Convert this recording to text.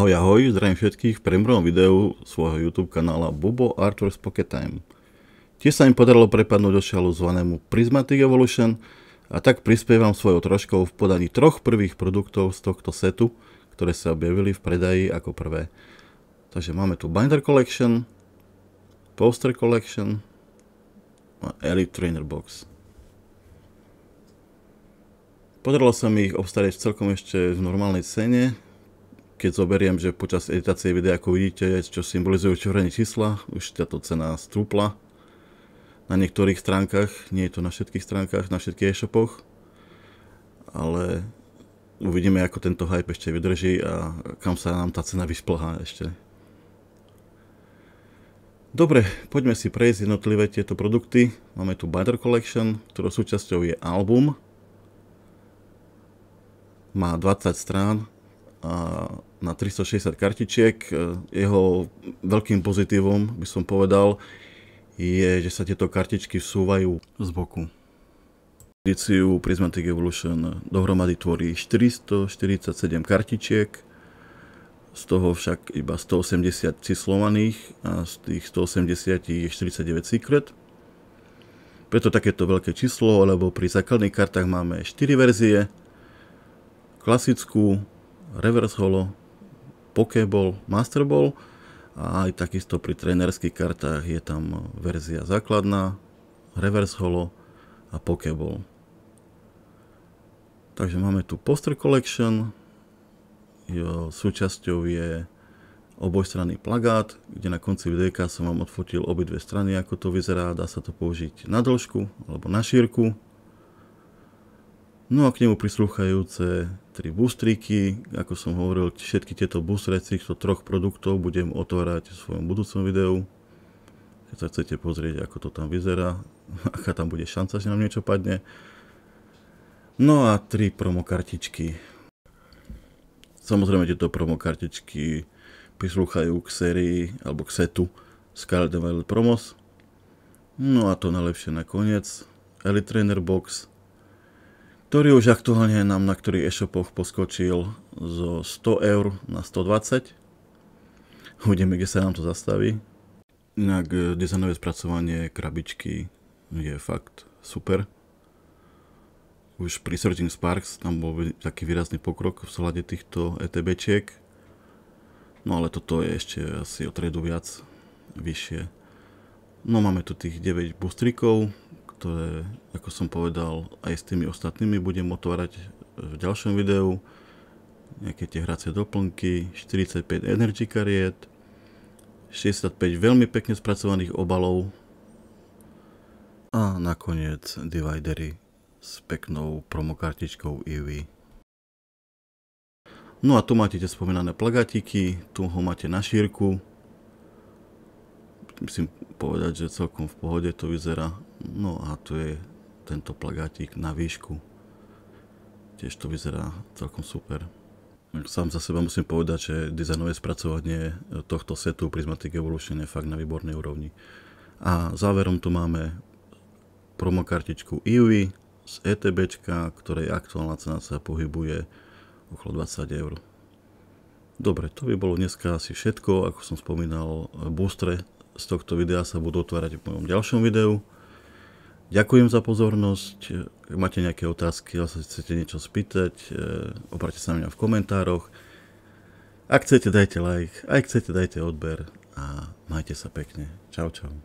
Ahoj, ahoj, zdravím všetkých v prvom videu svojho YouTube kanála Bubo Artworks Pocket Time. Tiež sa mi podarilo prepadnúť do šalu zvanému Prismatic Evolution a tak prispievam svojou troškou v podaní troch prvých produktov z tohto setu, ktoré sa objavili v predaji ako prvé. Takže máme tu Binder Collection, Poster Collection a Elite Trainer Box. Podarilo sa mi ich obstarať celkom ešte v normálnej cene, keď zoberiem, že počas editácie videa, ako vidíte, čo symbolizujú červené čísla, už táto cena stúpla na niektorých stránkach, nie je to na všetkých stránkach, na všetkých e-shopoch, ale uvidíme, ako tento hype ešte vydrží a kam sa nám tá cena vyšplhá ešte. Dobre, poďme si prejsť jednotlivé tieto produkty. Máme tu Binder Collection, ktorou súčasťou je album. Má 20 strán a na 360 kartičiek. Jeho veľkým pozitívom, by som povedal, je, že sa tieto kartičky vsúvajú z boku. Edíciu Prismatic Evolution dohromady tvorí 447 kartičiek, z toho však iba 180 číslovaných a z tých 180 je 49 secret. Preto takéto veľké číslo, lebo pri základných kartách máme 4 verzie. Klasickú, Reverse Holo, Pokéball, Master Ball a aj takisto pri trénerských kartách je tam verzia základná, Reverse Holo a Pokéball. Takže máme tu Poster Collection, jeho súčasťou je obojstranný plagát, kde na konci videjka som vám odfotil obidve strany, ako to vyzerá, dá sa to použiť na dĺžku alebo na šírku. No a k nemu prislúchajúce 3 boostríky, ako som hovoril, všetky tieto boostre z týchto troch produktov budem otvárať v svojom budúcom videu. Keď sa chcete pozrieť, ako to tam vyzerá, aká tam bude šanca, že nám niečo padne. No a 3 promokartičky. Samozrejme, tieto promokartičky prislúchajú k sérii alebo k setu Scarlet and Violet Promos. No a to najlepšie nakoniec, Elite Trainer Box, ktorý už aktuálne nám na ktorých e-shopoch poskočil zo 100 eur na 120. Uvidíme, kde sa nám to zastaví. Inak dizajnové spracovanie krabičky je fakt super. Už pri Surging Sparks tam bol taký výrazný pokrok v slade týchto ETBčiek. No ale toto je ešte asi o triedu viac, vyššie. No máme tu tých 9 boostrikov, ktoré, ako som povedal, aj s tými ostatnými budem otvárať v ďalšom videu. Nejaké tie hracie doplnky, 45 energy kariet, 65 veľmi pekne spracovaných obalov a nakoniec dividery s peknou promokartičkou EV. No a tu máte tie spomínané plagátiky, tu ho máte na šírku. Musím povedať, že celkom v pohode to vyzerá. No a tu je tento plagátik na výšku. Tiež to vyzerá celkom super. Sám za seba musím povedať, že dizajnové spracovanie tohto setu Prismatic Evolution je fakt na výbornej úrovni. A záverom tu máme promokartičku EV z ETBčka, ktorej aktuálna cena sa pohybuje okolo 20 eur. Dobre, to by bolo dneska asi všetko. Ako som spomínal, boostre z tohto videa sa budú otvárať v mojom ďalšom videu. Ďakujem za pozornosť. Ak máte nejaké otázky, alebo sa chcete niečo spýtať, obráťte sa na mňa v komentároch. Ak chcete, dajte like, ak chcete, dajte odber a majte sa pekne. Čau, čau.